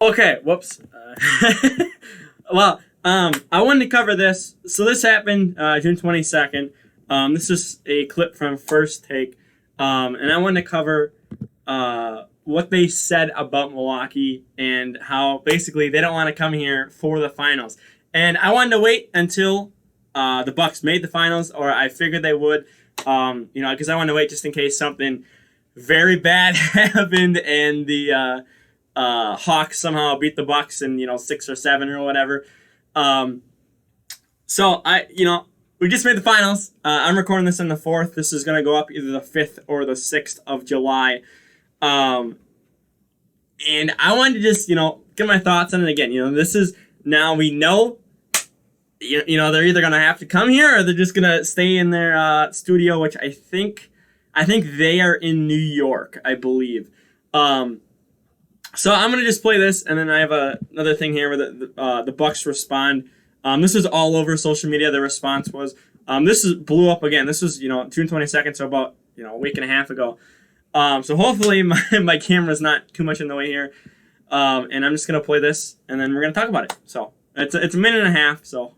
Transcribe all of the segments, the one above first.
Okay, whoops. Well, I wanted to cover this. So this happened June 22nd. This is a clip from First Take. And I wanted to cover what they said about Milwaukee and how basically they don't want to come here for the finals. And I wanted to wait until the Bucks made the finals, or I figured they would, because I wanted to wait just in case something very bad happened and the Hawks somehow beat the Bucks in 6 or 7 or whatever. So we just made the finals. I'm recording this on the 4th. This is gonna go up either the 5th or the 6th of July. And I wanted to just get my thoughts on it again. This is now we know. They're either gonna have to come here or they're just gonna stay in their studio, which I think they are in New York, I believe. So I'm gonna just play this, and then I have another thing here where the Bucks respond. This was all over social media. The response was, blew up again. This was June 22nd, so about a week and a half ago. So hopefully my camera's not too much in the way here, and I'm just gonna play this, and then we're gonna talk about it. So it's a minute and a half. So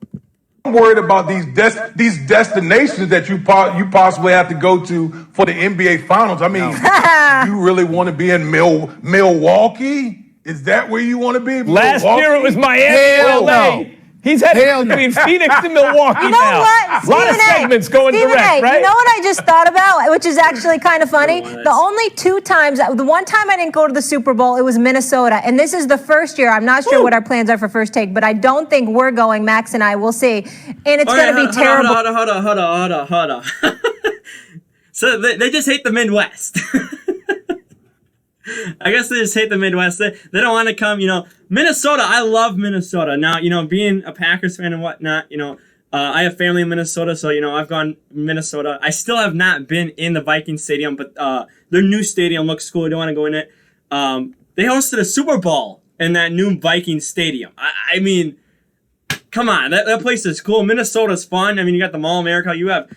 I'm worried about these destinations that you possibly have to go to for the NBA Finals. I mean, you really want to be in Milwaukee? Is that where you want to be? Last year it was Miami, LA. He's heading between Phoenix and Milwaukee You know now. what? A lot of segments going Stephen direct, A, right? You know what I just thought about, which is actually kind of funny? The only 2 times, the one time I didn't go to the Super Bowl, it was Minnesota. And this is the first year. I'm not sure what our plans are for First Take, but I don't think we're going. Max and I will see. And it's going to be terrible. Hold on. So they just hate the Midwest. I guess they just hate the Midwest. They don't want to come, Minnesota, I love Minnesota. Now, being a Packers fan and whatnot, I have family in Minnesota, so, I've gone Minnesota. I still have not been in the Vikings stadium, but their new stadium looks cool. I don't want to go in it. They hosted a Super Bowl in that new Vikings stadium. I mean, come on, that place is cool. Minnesota's fun. I mean, you got the Mall of America. You have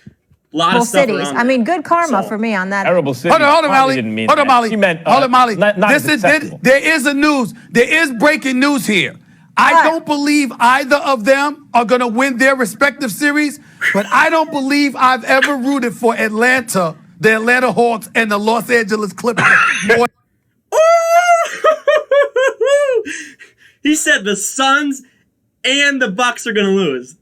a lot of stuff cities. around I there. mean, good karma for me on that. Terrible city. Hold on, Molly. Didn't mean Hold on, that. Molly. She meant, Hold on, Molly. Not There is a news. There is breaking news here. I don't believe either of them are going to win their respective series, but I don't believe I've ever rooted for Atlanta, the Atlanta Hawks, and the Los Angeles Clippers. He said the Suns and the Bucks are going to lose.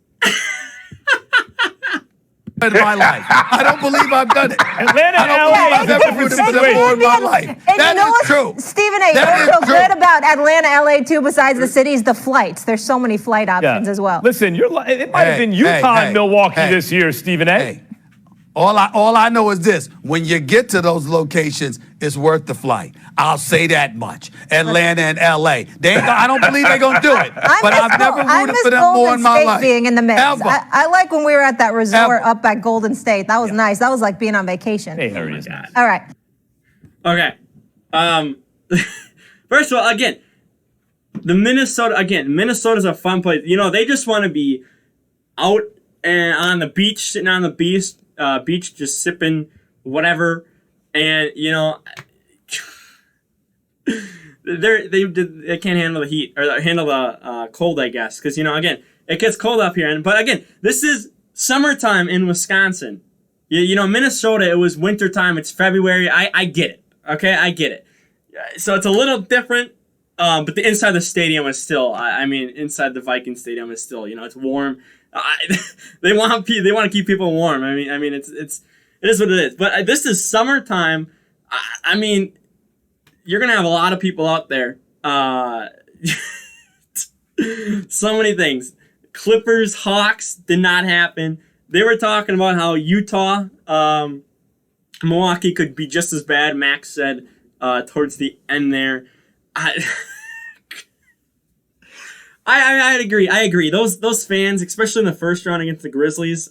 In my life, I don't believe I've done it. Atlanta, I don't LA, believe I've ever rooted for them more in my life. And That you know is true. Stephen A, That you is know what's true. good about Atlanta, LA too, besides the cities, the flights. There's so many flight options as well. Listen, it might have been Utah and Milwaukee this year, Stephen A. Hey, all I know is this: when you get to those locations, it's worth the flight. I'll say that much. Atlanta and LA. I don't believe they're gonna do it. But I've never rooted for them more in my life. Being in the mix. Ever. I like when we were at that resort Ever. up at Golden State. That was nice. That was like being on vacation. Hey, there he is. All right. Okay. First of all, again, Minnesota's a fun place. They just want to be out and on the beach, sitting on the beach, just sipping whatever, and they can't handle the heat or handle the cold, I guess, because again, it gets cold up here, but again, this is summertime in Wisconsin. Minnesota, it was wintertime. It's February. I get it. Okay, I get it. So it's a little different, but the inside of the stadium is still. Inside the Viking stadium is still. It's warm. They want to keep people warm. It is what it is. But this is summertime. You're gonna have a lot of people out there. So many things. Clippers, Hawks did not happen. They were talking about how Utah, Milwaukee could be just as bad. Max said towards the end there. I agree. I agree. Those fans, especially in the first round against the Grizzlies,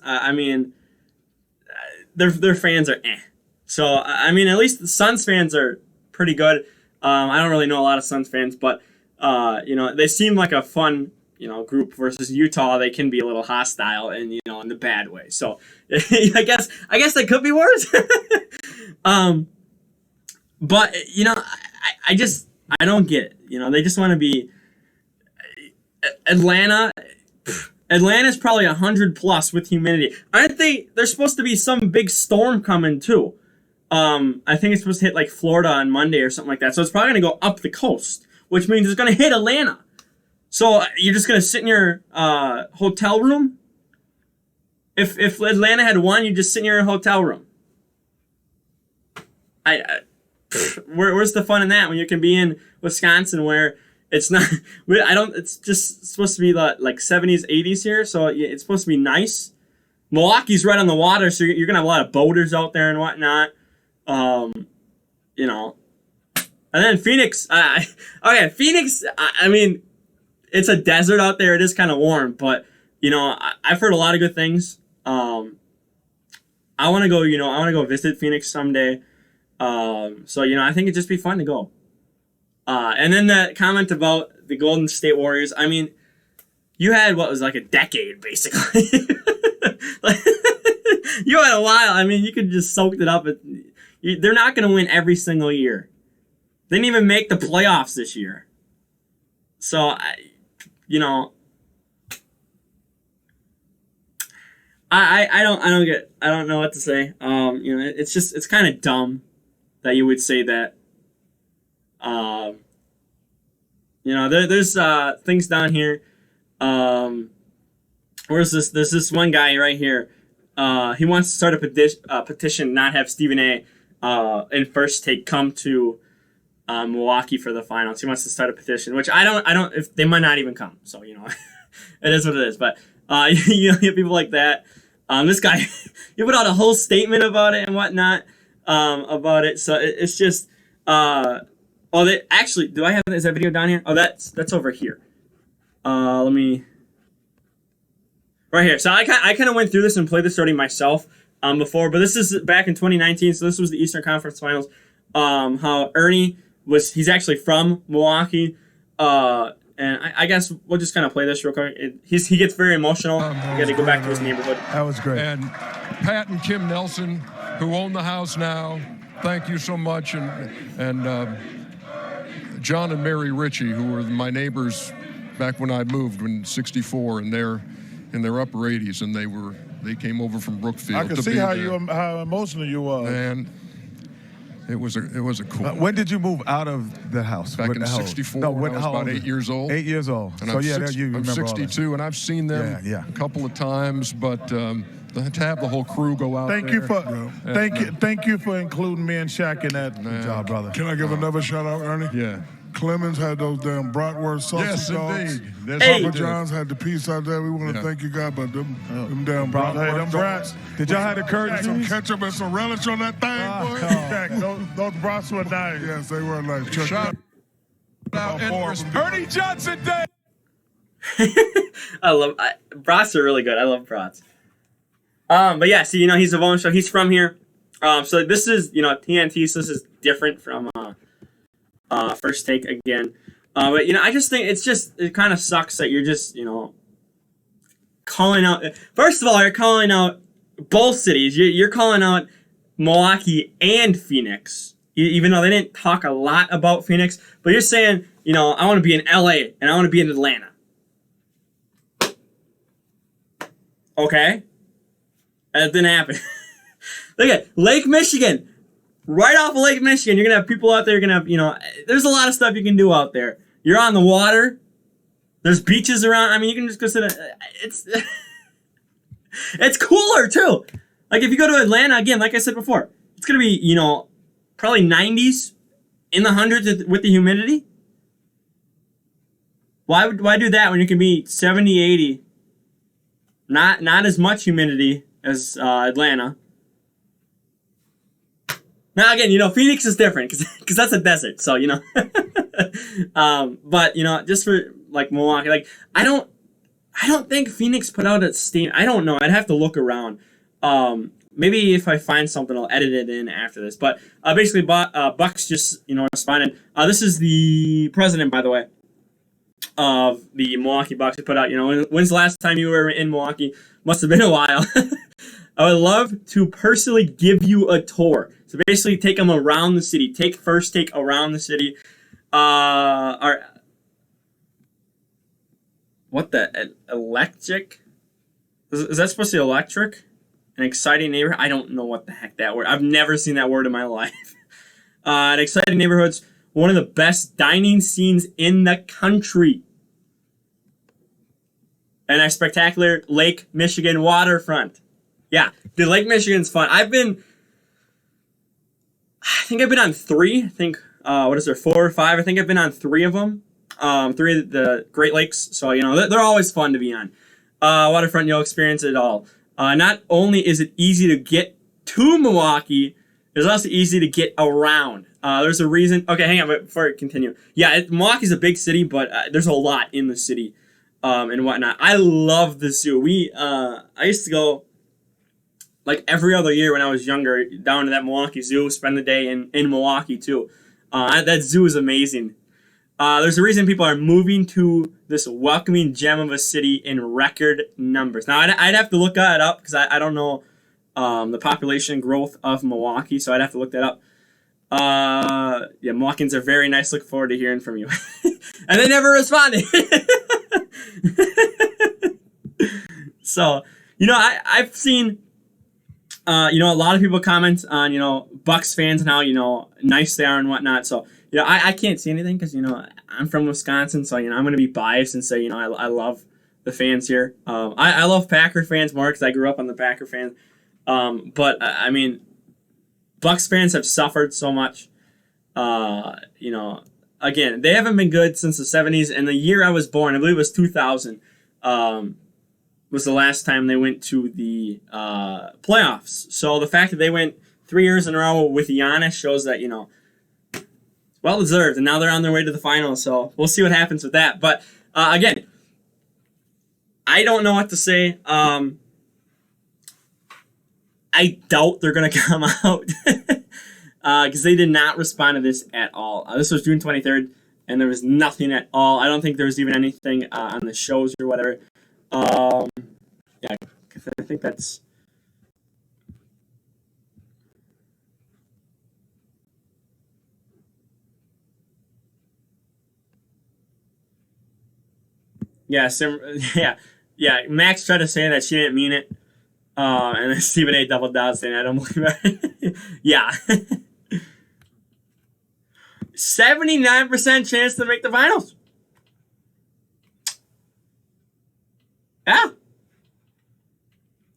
their fans are eh. So at least the Suns fans are pretty good. I don't really know a lot of Suns fans, but they seem like a fun group. Versus Utah, they can be a little hostile and in the bad way. So I guess they could be worse. But I just I don't get it. You know, they just want to be Atlanta. Atlanta's probably 100 plus with humidity. Aren't they? There's supposed to be some big storm coming too. I think it's supposed to hit like Florida on Monday or something like that. So it's probably going to go up the coast, which means it's going to hit Atlanta. So you're just going to sit in your hotel room? If Atlanta had won, you just sit in your hotel room. Where's the fun in that when you can be in Wisconsin where it's not, it's just supposed to be like 70s, 80s here. So it's supposed to be nice. Milwaukee's right on the water, so you're going to have a lot of boaters out there and whatnot. You know. And then Phoenix, Phoenix, I mean, it's a desert out there. It is kind of warm, but, you know, I've heard a lot of good things. I want to go visit Phoenix someday. So, you know, I think it'd just be fun to go. And then the comment about the Golden State Warriors, I mean, you had what was like a decade, basically. Like, you had a while. I mean, you could just soak it up. They're not going to win every single year. They didn't even make the playoffs this year. So, you know, I don't know what to say. You know, it's kind of dumb that you would say that. You know, there's things down here. Where's this? There's this one guy right here. He wants to start a petition, not have Stephen A. In First Take come to Milwaukee for the finals. He wants to start a petition, which I don't. If they might not even come, so you know, it is what it is. But you get people like that. This guy, he put out a whole statement about it and whatnot about it. So it's just. They actually. Do I have is that video down here? Oh, that's over here. Let me. Right here. So I kind of went through this and played this already myself before, but this is back in 2019. So this was the Eastern Conference Finals. How Ernie he's actually from Milwaukee. And I guess we'll just kind of play this real quick. He gets very emotional. You got to go back to his neighborhood. That was great. And Pat and Kim Nelson, who own the house now, thank you so much. And John and Mary Ritchie, who were my neighbors back when I moved in '64, and they're in their upper 80s, and they came over from Brookfield. I can see how emotional you were. And it was a cool. When did you move out of the house? Back in '64. No, when I was about 8 years old. 8 years old. And So I'm 62, and I've seen them a couple of times, but to have the whole crew go out Thank there. you for including me and Shaq in that. Good job, brother. Can I give another shout out, Ernie? Yeah. Clemens had those damn bratwurst sausage Yes, dogs. indeed. Papa John's had the piece out there. We want to thank you, God, but them damn bratwurst dogs. Did y'all have the curtain Some juice? ketchup and some relish on that thing, boy. Those brats were nice. Yes, they were nice. Check Shout it out and respect. Ernie Johnson Day. Brats are really good. I love brats. But yeah, see, you know, he's a Volon show. He's from here. So this is, you know, TNT. So this is different from First Take again. But you know, I just think it kind of sucks that you're just, you know, calling out. First of all, you're calling out both cities. You're calling out Milwaukee and Phoenix, even though they didn't talk a lot about Phoenix. But you're saying, you know, I want to be in LA and I want to be in Atlanta. Okay. That didn't happen. Look at Lake Michigan. Right off of Lake Michigan, you're going to have people out there. You're going to have, you know, there's a lot of stuff you can do out there. You're on the water. There's beaches around. I mean, you can just go sit. It's cooler, too. Like, if you go to Atlanta, again, like I said before, it's going to be, you know, probably 90s in the hundreds with the humidity. Why do that when you can be 70, 80? Not as much humidity as Atlanta. Now again, you know, Phoenix is different because that's a desert. So, you know, but you know, just for like Milwaukee, like I don't think Phoenix put out a statement. I don't know. I'd have to look around. Maybe if I find something, I'll edit it in after this. But basically, Bucks just, you know, responded. This is the president, by the way, of the Milwaukee Bucks. He put out, you know, when's the last time you were in Milwaukee? Must have been a while. I would love to personally give you a tour. So basically take them around the city. Take First Take around the city. What the electric? Is that supposed to be electric? An exciting neighborhood? I don't know what the heck that word. I've never seen that word in my life. An exciting neighborhood's one of the best dining scenes in the country. And a spectacular Lake Michigan waterfront. Yeah, the Lake Michigan's fun. I think I've been on 3. I think, what is there, 4 or 5? I think I've been on 3 of them. 3 of the Great Lakes. So, they're always fun to be on. Waterfront, you'll experience it all. Not only is it easy to get to Milwaukee, it's also easy to get around. There's a reason. Okay, hang on before I continue. Yeah, Milwaukee's a big city, but there's a lot in the city and whatnot. I love the zoo. I used to go like every other year when I was younger down to that Milwaukee Zoo, spend the day in Milwaukee too. That zoo is amazing. There's a reason people are moving to this welcoming gem of a city in record numbers. Now, I'd have to look that up because I don't know the population growth of Milwaukee, so I'd have to look that up. Yeah, Milwaukeeans are very nice. Look forward to hearing from you. And they never responded. So, I've seen, a lot of people comment on, Bucks fans and how, nice they are and whatnot. So, I can't see anything because, I'm from Wisconsin. So, I'm going to be biased and say, I love the fans here. I love Packer fans more because I grew up on the Packer fans. But, Bucks fans have suffered so much. Again, they haven't been good since the 70s. And the year I was born, I believe it was 2000, was the last time they went to the playoffs. So the fact that they went 3 years in a row with Giannis shows that, it's well-deserved. And now they're on their way to the finals. So we'll see what happens with that. But, again, I don't know what to say. I doubt they're going to come out because they did not respond to this at all. This was June 23rd, and there was nothing at all. I don't think there was even anything on the shows or whatever. Yeah, I think that's... Yeah, yeah. Max tried to say that she didn't mean it. And then Stephen A. doubled down saying, I don't believe it. Yeah. 79% chance to make the finals. Yeah.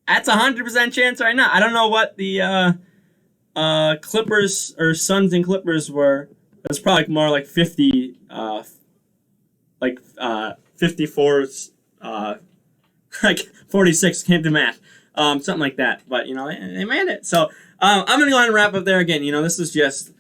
That's 100% chance right now. I don't know what the Clippers or Suns and Clippers were. It's probably more like 50, 54, like 46, can't do math. Something like that. But, they made it. So, I'm going to go ahead and wrap up there again. This is just,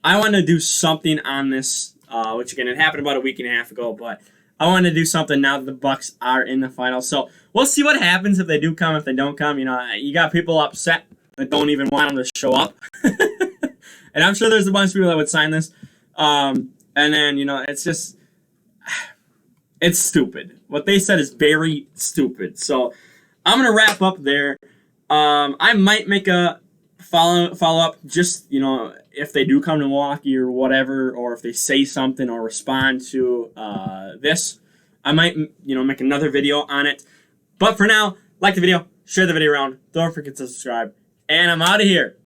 I want to do something on this, which again, it happened about a week and a half ago, but I want to do something now that the Bucks are in the finals. So, we'll see what happens if they do come, if they don't come. You got people upset that don't even want them to show up. And I'm sure there's a bunch of people that would sign this. And then, it's just, it's stupid. What they said is very stupid. So, I'm going to wrap up there. I might make a follow-up just, if they do come to Milwaukee or whatever, or if they say something or respond to this. I might, make another video on it. But for now, like the video, share the video around, don't forget to subscribe, and I'm out of here.